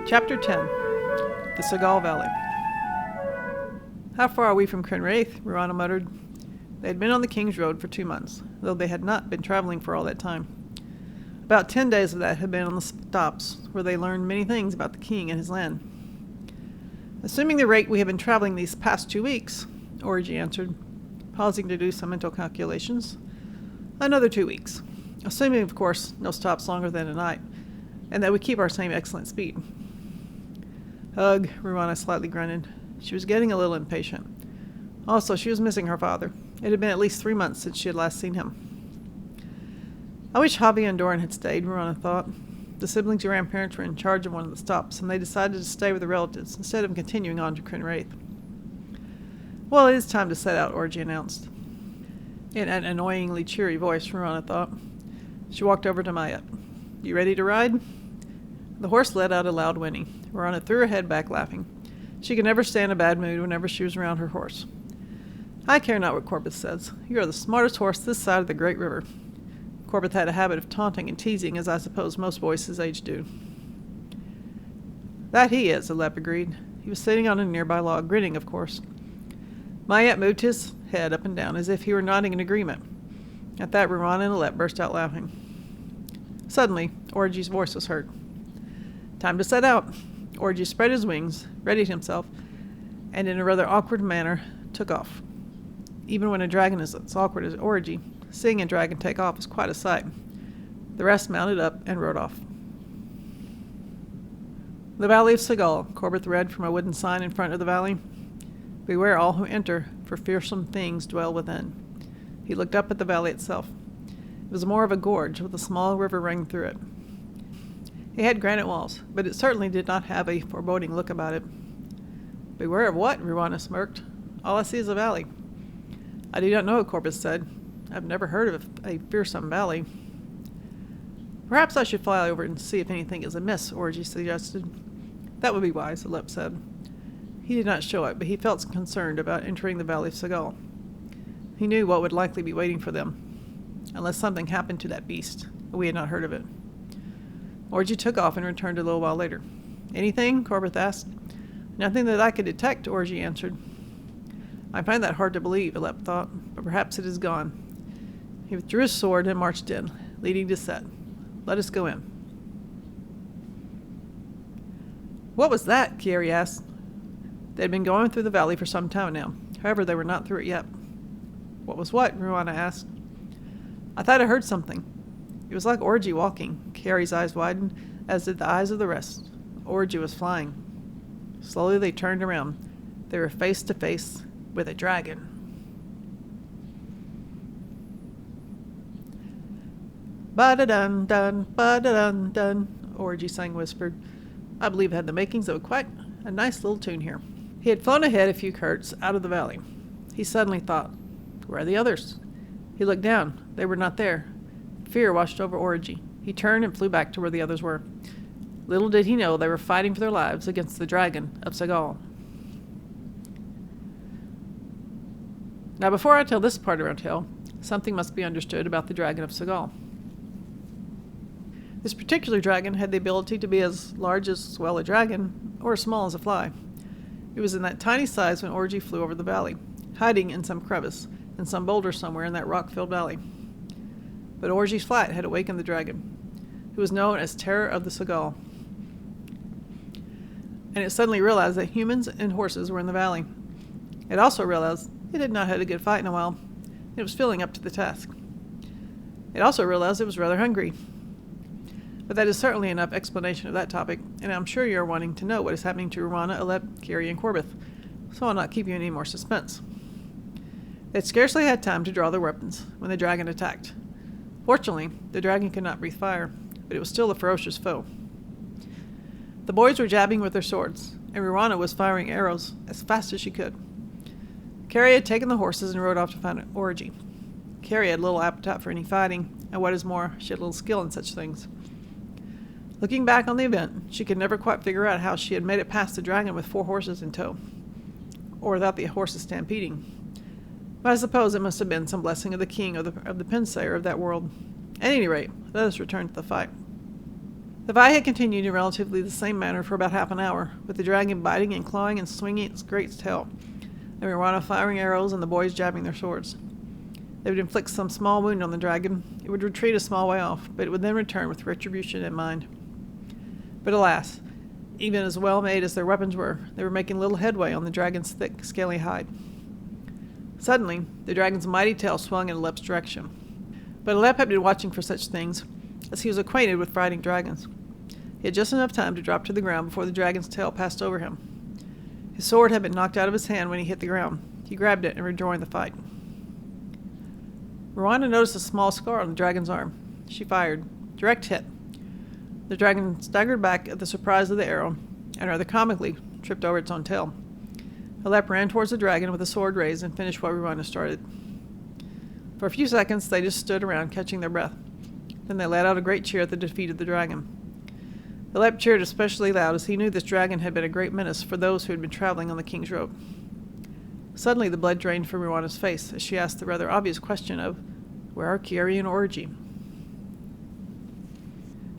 Chapter 10. The Segal Valley. How far are we from Crenn Riaeth? Ruana muttered. They had been on the King's Road for 2 months, though they had not been traveling for all that time. About 10 days of that had been on the stops, where they learned many things about the King and his land. Assuming the rate we have been traveling these past 2 weeks, Orgy answered, pausing to do some mental calculations, another 2 weeks. Assuming, of course, no stops longer than a night, and that we keep our same excellent speed. Ugh, Ruana slightly grunted. She was getting a little impatient. Also, she was missing her father. It had been at least 3 months since she had last seen him. I wish Javi and Doran had stayed, Ruana thought. The siblings' grandparents were in charge of one of the stops, and they decided to stay with the relatives instead of continuing on to Crenn Riaeth. Well, it is time to set out, Orgy announced. In an annoyingly cheery voice, Ruana thought. She walked over to Maya. You ready to ride? The horse let out a loud whinny. Ruana threw her head back, laughing. She could never stay in a bad mood whenever she was around her horse. I care not what Corbeth says. You are the smartest horse this side of the great river. Corbeth had a habit of taunting and teasing, as I suppose most boys his age do. That he is, Alep agreed. He was sitting on a nearby log, grinning, of course. Mayette moved his head up and down, as if he were nodding in agreement. At that, Ruana and Alep burst out laughing. Suddenly, Orgy's voice was heard. Time to set out. Orgy spread his wings, readied himself, and in a rather awkward manner took off. Even when a dragon is as awkward as Orgy, seeing a dragon take off is quite a sight. The rest mounted up and rode off. The Valley of Segal, Corbeth read from a wooden sign in front of the valley. Beware all who enter, for fearsome things dwell within. He looked up at the valley itself. It was more of a gorge with a small river running through it. It had granite walls, but it certainly did not have a foreboding look about it. Beware of what? Ruana smirked. All I see is a valley. I do not know, Corbeth said. I've never heard of a fearsome valley. Perhaps I should fly over and see if anything is amiss, Orgy suggested. That would be wise, Alep said. He did not show it, but he felt concerned about entering the Valley of Segal. He knew what would likely be waiting for them, unless something happened to that beast, but we had not heard of it. Orgy took off and returned a little while later. Anything? Corbeth asked. Nothing that I could detect, Orgy answered. I find that hard to believe, Alep thought, but perhaps it is gone. He withdrew his sword and marched in, leading to Set. Let us go in. What was that? Kieri asked. They had been going through the valley for some time now. However, they were not through it yet. What was what? Ruana asked. I thought I heard something. It was like Orgy walking. Kieri's eyes widened, as did the eyes of the rest. Orgy was flying. Slowly they turned around. They were face to face with a dragon. Ba-da-dun-dun, ba-da-dun-dun, Orgy sang whispered. I believe it had the makings of quite a nice little tune here. He had flown ahead a few curts out of the valley. He suddenly thought, where are the others? He looked down. They were not there. Fear washed over Orgy. He turned and flew back to where the others were. Little did he know they were fighting for their lives against the dragon of Segal. Now, before I tell this part of our tale, something must be understood about the dragon of Segal. This particular dragon had the ability to be as large as, well, a dragon, or as small as a fly. It was in that tiny size when Orgy flew over the valley, hiding in some crevice, in some boulder somewhere in that rock-filled valley. But Orgy's flight had awakened the dragon, who was known as Terror of the Segal. And it suddenly realized that humans and horses were in the valley. It also realized it had not had a good fight in a while. It was feeling up to the task. It also realized it was rather hungry. But that is certainly enough explanation of that topic, and I'm sure you are wanting to know what is happening to Ruana, Alep, Kieri, and Corbeth, so I'll not keep you in any more suspense. They had scarcely had time to draw their weapons when the dragon attacked. Fortunately, the dragon could not breathe fire, but it was still a ferocious foe. The boys were jabbing with their swords, and Ruana was firing arrows as fast as she could. Kieri had taken the horses and rode off to find Orgy. Kieri had little appetite for any fighting, and what is more, she had little skill in such things. Looking back on the event, she could never quite figure out how she had made it past the dragon with 4 horses in tow, or without the horses stampeding. But I suppose it must have been some blessing of the king of the pinsayer of that world. At any rate, let us return to the fight. The fight had continued in relatively the same manner for about half an hour, with the dragon biting and clawing and swinging its great tail, and Ruana firing arrows and the boys jabbing their swords. They would inflict some small wound on the dragon. It would retreat a small way off, but it would then return with retribution in mind. But alas, even as well made as their weapons were, they were making little headway on the dragon's thick, scaly hide. Suddenly, the dragon's mighty tail swung in Alep's direction. But Alep had been watching for such things, as he was acquainted with fighting dragons. He had just enough time to drop to the ground before the dragon's tail passed over him. His sword had been knocked out of his hand when he hit the ground. He grabbed it and rejoined the fight. Ruana noticed a small scar on the dragon's arm. She fired. Direct hit. The dragon staggered back at the surprise of the arrow, and rather comically tripped over its own tail. Alep ran towards the dragon with the sword raised and finished what Ruana started. For a few seconds they just stood around catching their breath. Then they let out a great cheer at the defeat of the dragon. Alep cheered especially loud as he knew this dragon had been a great menace for those who had been traveling on the King's Road. Suddenly the blood drained from Ruana's face as she asked the rather obvious question of, "Where are Kieri and Orgy?"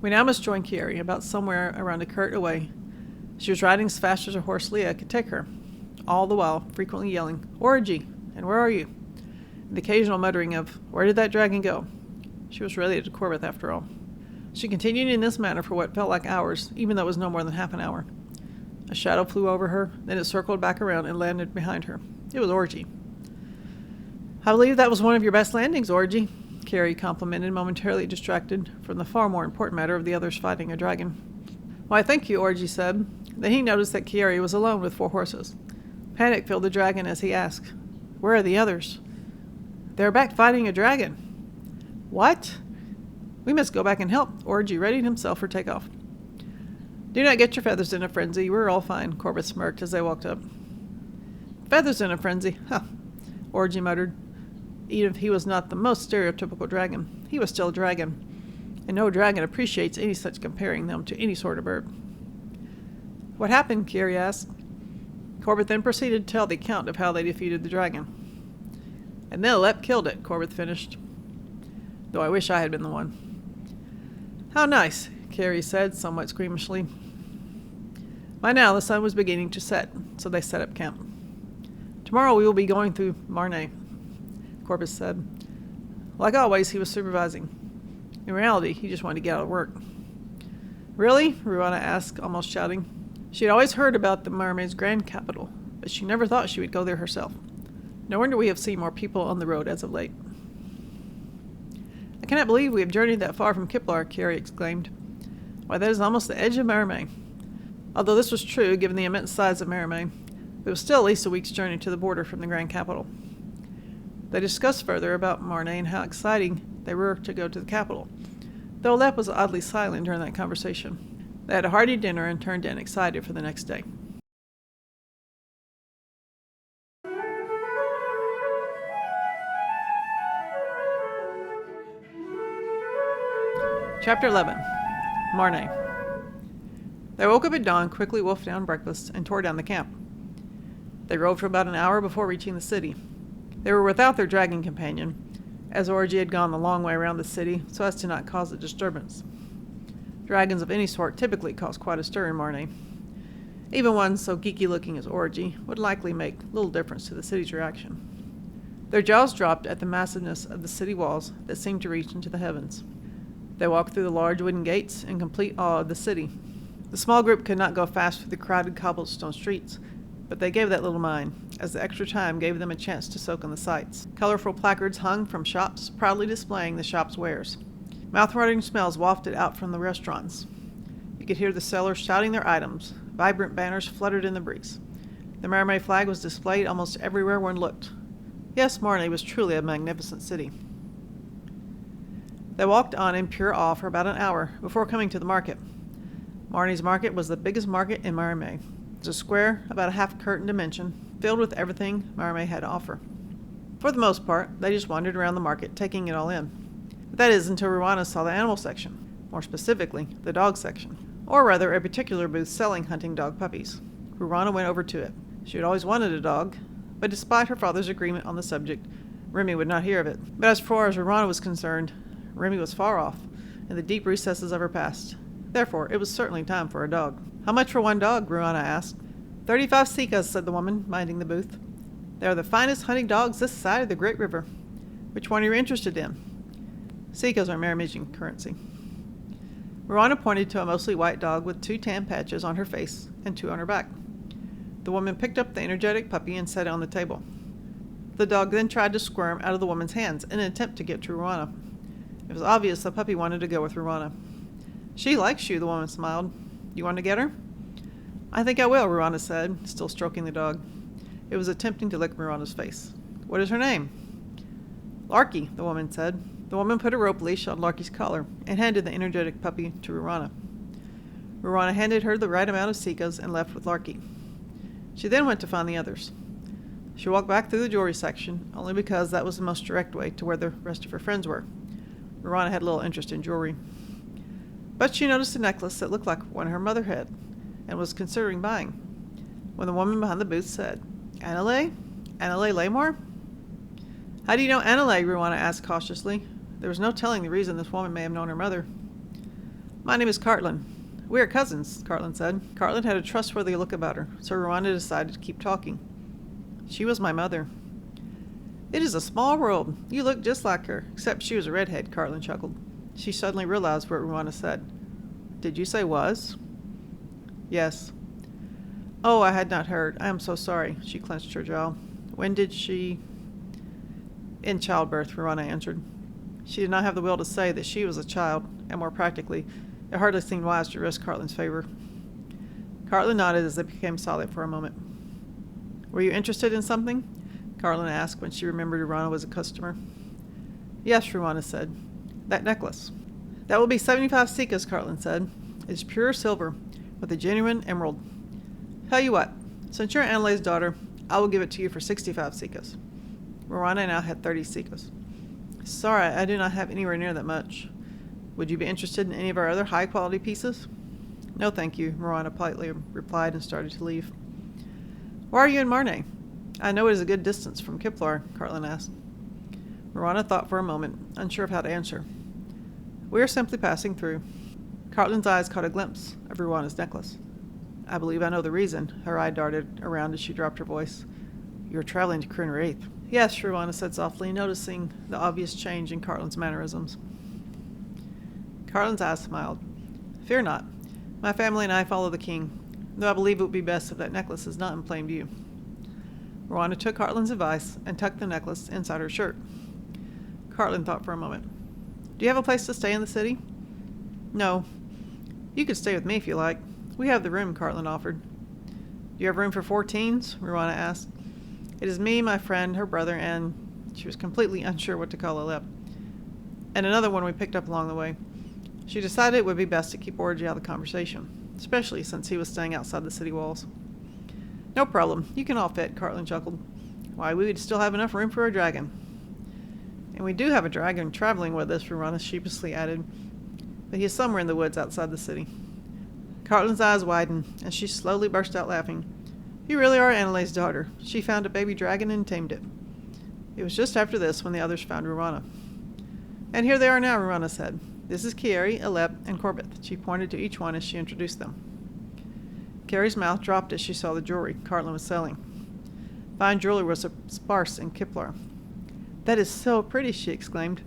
We now must join Kieri, about somewhere around a curt away. She was riding as fast as her horse Leah could take her, all the while frequently yelling, "Orgy! And where are you?" And the occasional muttering of, "Where did that dragon go?" She was related to Corbett after all. She continued in this manner for what felt like hours, even though it was no more than half an hour. A shadow flew over her, then it circled back around and landed behind her. It was Orgy. "I believe that was one of your best landings, Orgy," Kieri complimented, momentarily distracted from the far more important matter of the others fighting a dragon. "Why, thank you," Orgy said. Then he noticed that Kieri was alone with 4 horses. Panic filled the dragon as he asked, "Where are the others?" "They're back fighting a dragon." "What?" "We must go back and help." Orgy readied himself for takeoff. "Do not get your feathers in a frenzy. We're all fine," Corbett smirked as they walked up. "Feathers in a frenzy? Huh," Orgy muttered. Even if he was not the most stereotypical dragon, he was still a dragon, and no dragon appreciates any such comparing them to any sort of bird. "What happened?" Kieri asked. Corbett then proceeded to tell the account of how they defeated the dragon. "And then Alep killed it," Corbett finished. "Though I wish I had been the one." "How nice," Kieri said, somewhat squeamishly. By now the sun was beginning to set, so they set up camp. "Tomorrow we will be going through Mareme," Corbett said. Like always, he was supervising. In reality, he just wanted to get out of work. "Really?" Ruana asked, almost shouting. She had always heard about the Mareme's grand capital, but she never thought she would go there herself. No wonder we have seen more people on the road as of late. "I cannot believe we have journeyed that far from Kiplar," Kieri exclaimed. "Why, that is almost the edge of Mareme." Although this was true, given the immense size of Mareme, it was still at least a week's journey to the border from the grand capital. They discussed further about Marne and how exciting they were to go to the capital, though Alep was oddly silent during that conversation. They had a hearty dinner and turned in excited for the next day. Chapter 11. Marne. They woke up at dawn, quickly wolfed down breakfast, and tore down the camp. They rode for about an hour before reaching the city. They were without their dragon companion, as Orgy had gone the long way around the city so as to not cause a disturbance. Dragons of any sort typically cause quite a stir in Marne. Even one so geeky-looking as Orgy would likely make little difference to the city's reaction. Their jaws dropped at the massiveness of the city walls that seemed to reach into the heavens. They walked through the large wooden gates in complete awe of the city. The small group could not go fast through the crowded cobblestone streets, but they gave that little mind, as the extra time gave them a chance to soak in the sights. Colorful placards hung from shops, proudly displaying the shop's wares. Mouth-watering smells wafted out from the restaurants. You could hear the sellers shouting their items. Vibrant banners fluttered in the breeze. The Mareme flag was displayed almost everywhere one looked. Yes, Marne was truly a magnificent city. They walked on in pure awe for about an hour before coming to the market. Marne's market was the biggest market in Mareme. It was a square about a half-curtain dimension, filled with everything Mareme had to offer. For the most part, they just wandered around the market, taking it all in. But that is until Ruana saw the animal section, more specifically, the dog section, or rather a particular booth selling hunting dog puppies. Ruana went over to it. She had always wanted a dog, but despite her father's agreement on the subject, Remy would not hear of it. But as far as Ruana was concerned, Remy was far off, in the deep recesses of her past. Therefore, it was certainly time for a dog. "How much for one dog?" Ruana asked. 35 sikas, said the woman, minding the booth. "They are the finest hunting dogs this side of the great river. Which one are you interested in?" Sikas are Maremesian currency. Ruana pointed to a mostly white dog with 2 tan patches on her face and 2 on her back. The woman picked up the energetic puppy and set it on the table. The dog then tried to squirm out of the woman's hands in an attempt to get to Ruana. It was obvious the puppy wanted to go with Ruana. "She likes you," the woman smiled. "You want to get her?" "I think I will," Ruana said, still stroking the dog. It was attempting to lick Ruana's face. "What is her name?" "Larky," the woman said. The woman put a rope leash on Larky's collar and handed the energetic puppy to Ruana. Ruana handed her the right amount of sikas and left with Larky. She then went to find the others. She walked back through the jewelry section, only because that was the most direct way to where the rest of her friends were. Ruana had little interest in jewelry. But she noticed a necklace that looked like one her mother had, and was considering buying, when the woman behind the booth said, "Annalay? Annalay Laymar?" "How do you know Annalay?" Ruana asked cautiously. There was no telling the reason this woman may have known her mother. "My name is Cartlin. We are cousins," Cartlin said. Cartlin had a trustworthy look about her, so Ruana decided to keep talking. "She was my mother." "It is a small world. You look just like her, except she was a redhead," Cartlin chuckled. She suddenly realized what Ruana said. "Did you say was?" "Yes." "Oh, I had not heard. I am so sorry." She clenched her jaw. "When did she—" "In childbirth," Ruana answered. She did not have the will to say that she was a child, and more practically, it hardly seemed wise to risk Cartlin's favor. Cartlin nodded as they became silent for a moment. "Were you interested in something?" Cartlin asked when she remembered Ruana was a customer. "Yes," Ruana said. "That necklace." "That will be 75 sikas," Cartlin said. "It is pure silver, with a genuine emerald. Tell you what, since you're Annalay's daughter, I will give it to you for 65 sikas. Ruana now had 30 sikas. "Sorry, I do not have anywhere near that much. Would you be interested in any of our other high-quality pieces?" "No, thank you," Ruana politely replied and started to leave. "Why are you in Mareme?" "I know it is a good distance from Kiplar," Cartlin asked. Ruana thought for a moment, unsure of how to answer. "We are simply passing through." Cartlin's eyes caught a glimpse of Ruana's necklace. "I believe I know the reason." Her eye darted around as she dropped her voice. "You are traveling to Crenn Riaeth." "Yes," Ruana said softly, noticing the obvious change in Cartlin's mannerisms. Cartlin's eyes smiled. "Fear not. My family and I follow the king, though I believe it would be best if that necklace is not in plain view." Ruana took Cartlin's advice and tucked the necklace inside her shirt. Cartlin thought for a moment. "Do you have a place to stay in the city?" "No. You could stay with me if you like. We have the room," Cartlin offered. "Do you have room for 4 teens?" Ruana asked. "It is me, my friend, her brother, and—" she was completely unsure what to call Alep. "And another one we picked up along the way." She decided it would be best to keep Orgy out of the conversation, especially since he was staying outside the city walls. "No problem. You can all fit," Cartlin chuckled. "Why, we would still have enough room for a dragon." "And we do have a dragon traveling with us," Ruana sheepishly added. "But he is somewhere in the woods outside the city." Cartlin's eyes widened, and she slowly burst out laughing. "You really are Annalay's daughter. She found a baby dragon and tamed it." It was just after this when the others found Ruana. "And here they are now," Ruana said. "This is Kieri, Alep, and Corbett." She pointed to each one as she introduced them. Kieri's mouth dropped as she saw the jewelry Cartlin was selling. Fine jewelry was sparse in Kiplar. "That is so pretty," she exclaimed.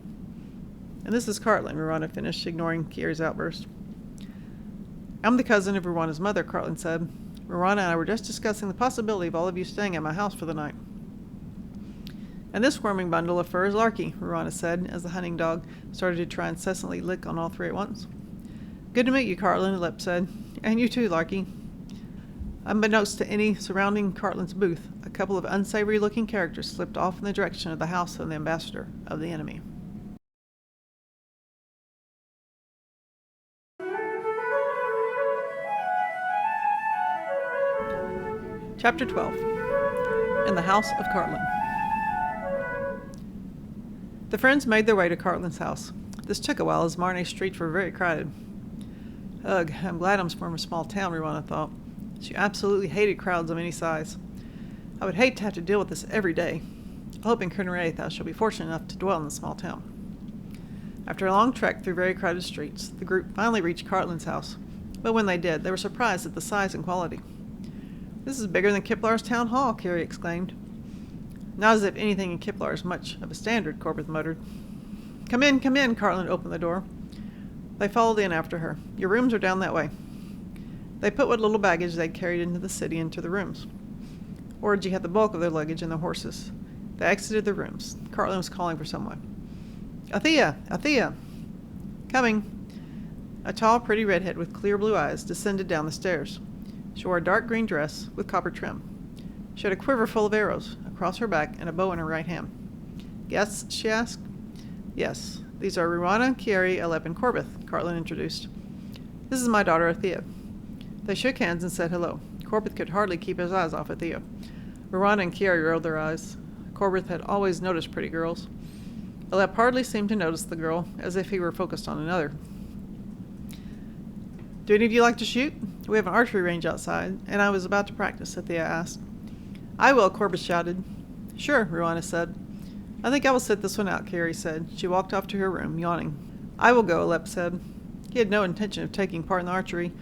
"And this is Cartlin," Ruana finished, ignoring Kieri's outburst. "I'm the cousin of Ruana's mother," Cartlin said. "Ruana and I were just discussing the possibility of all of you staying at my house for the night." "And this squirming bundle of fur is Larky," Ruana said, as the hunting dog started to try incessantly lick on all 3 at once. "Good to meet you, Cartlin," Alep said. "And you too, Larky." Unbeknownst to any surrounding Cartlin's booth, a couple of unsavory-looking characters slipped off in the direction of the house of the ambassador of the enemy. Chapter 12. In the House of Cartlin. The friends made their way to Cartlin's house. This took a while, as Marne streets were very crowded. Ugh, I'm glad I'm from a small town, Ruana thought. She absolutely hated crowds of any size. I would hate to have to deal with this every day. I hope in Crenn Riaeth I shall be fortunate enough to dwell in the small town. After a long trek through very crowded streets, the group finally reached Cartland's house. But when they did, they were surprised at the size and quality. "This is bigger than Kiplar's town hall," Carrie exclaimed. "Not as if anything in Kiplar is much of a standard," Corbett muttered. Come in, Cartland opened the door. They followed in after her. "Your rooms are down that way." They put what little baggage they'd carried into the city into the rooms. Orgy had the bulk of their luggage and the horses. They exited the rooms. Cartland was calling for someone. "Althea! Althea!" "Coming." A tall, pretty redhead with clear blue eyes descended down the stairs. She wore a dark green dress with copper trim. She had a quiver full of arrows across her back and a bow in her right hand. "Guests?" she asked. "Yes. These are Ruana, Kieri, Alep, and Corbett," Cartland introduced. "This is my daughter, Althea." They shook hands and said hello. Corbett could hardly keep his eyes off Althea. Ruana and Kieri rolled their eyes. Corbett had always noticed pretty girls. Alep hardly seemed to notice the girl, as if he were focused on another. "Do any of you like to shoot? We have an archery range outside, and I was about to practice," Althea asked. "I will," Corbett shouted. "Sure," Ruana said. "I think I will sit this one out," Kieri said. She walked off to her room, yawning. "I will go," Alep said. He had no intention of taking part in the archery,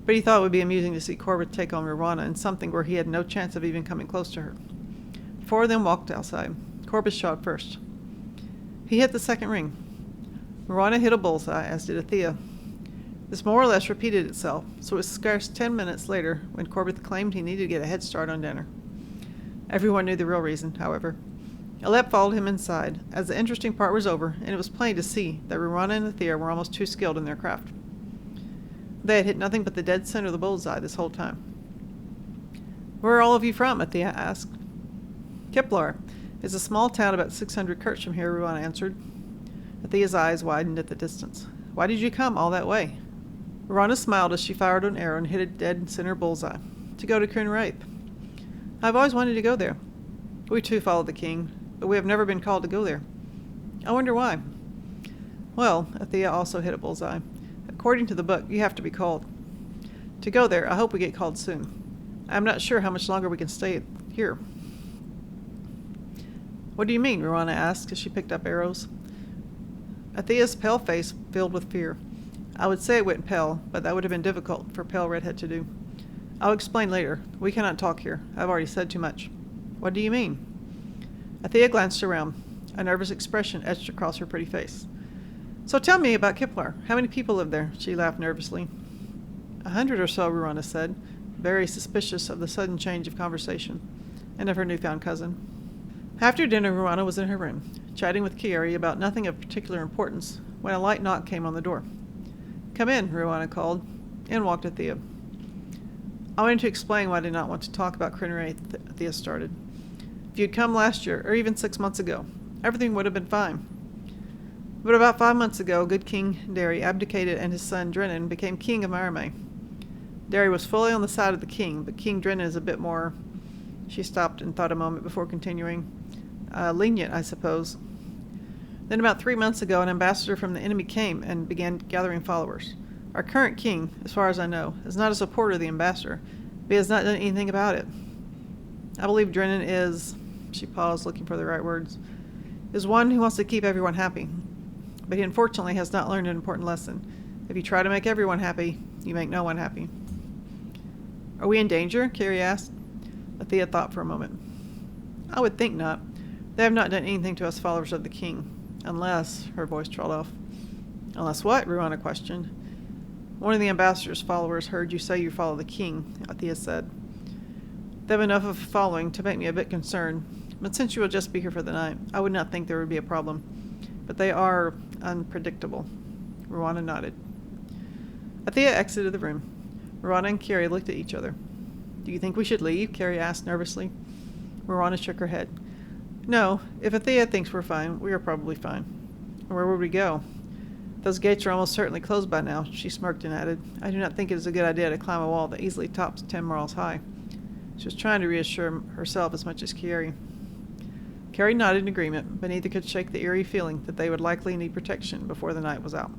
but he thought it would be amusing to see Corbett take on Ruana in something where he had no chance of even coming close to her. The four of them walked outside. Corbett shot first. He hit the second ring. Ruana hit a bullseye, as did Althea. This more or less repeated itself, so it was scarce 10 minutes later when Corbett claimed he needed to get a head start on dinner. Everyone knew the real reason, however. Alep followed him inside, as the interesting part was over, and it was plain to see that Ruana and Althea were almost too skilled in their craft. They had hit nothing but the dead center of the bullseye this whole time. "Where are all of you from?" Althea asked. "Kiplar is a small town about 600 kirts from here," Ruana answered. Althea's eyes widened at the distance. "Why did you come all that way?" Ruana smiled as she fired an arrow and hit a dead center bullseye. "To go to Crenn Riaeth. I've always wanted to go there. We too followed the king, but we have never been called to go there. I wonder why." "Well," Althea also hit a bullseye. "According to the book, you have to be called. To go there, I hope we get called soon. I'm not sure how much longer we can stay here." "What do you mean?" Ruana asked as she picked up arrows. Althea's pale face filled with fear. I would say it went pale, but that would have been difficult for a pale redhead to do. "I'll explain later. We cannot talk here. I've already said too much." "What do you mean?" Althea glanced around. A nervous expression etched across her pretty face. "So tell me about Kiplar. How many people live there?" She laughed nervously. 100 or so, Ruana said, very suspicious of the sudden change of conversation, and of her newfound cousin. After dinner, Ruana was in her room, chatting with Kieri about nothing of particular importance, when a light knock came on the door. "Come in," Ruana called. In walked Althea. "I wanted to explain why I did not want to talk about Crenn Riaeth," Althea started. "If you'd come last year, or even 6 months ago, everything would have been fine. But about 5 months ago, good King Derry abdicated and his son Drennan became king of Mareme. Derry was fully on the side of the king, but King Drennan is a bit more—" She stopped and thought a moment before continuing. "Lenient, I suppose. Then about 3 months ago, an ambassador from the enemy came and began gathering followers. Our current king, as far as I know, is not a supporter of the ambassador, but he has not done anything about it. I believe Drennan is—" She paused, looking for the right words. "Is one who wants to keep everyone happy. But he unfortunately has not learned an important lesson. If you try to make everyone happy, you make no one happy." "Are we in danger?" Kieri asked. Althea thought for a moment. "I would think not. They have not done anything to us followers of the king. Unless—" Her voice trailed off. "Unless what?" Ruana questioned. "One of the ambassador's followers heard you say you follow the king," Althea said. "They have enough of a following to make me a bit concerned. But since you will just be here for the night, I would not think there would be a problem. But they are unpredictable." Ruana nodded. Althea exited the room. Ruana and Kieri looked at each other. "Do you think we should leave?" Kieri asked nervously. Ruana shook her head. "No, if Althea thinks we're fine, we are probably fine. Where would we go? Those gates are almost certainly closed by now," she smirked and added, "I do not think it is a good idea to climb a wall that easily tops 10 miles high." She was trying to reassure herself as much as Kieri. Kieri nodded in agreement, but neither could shake the eerie feeling that they would likely need protection before the night was out.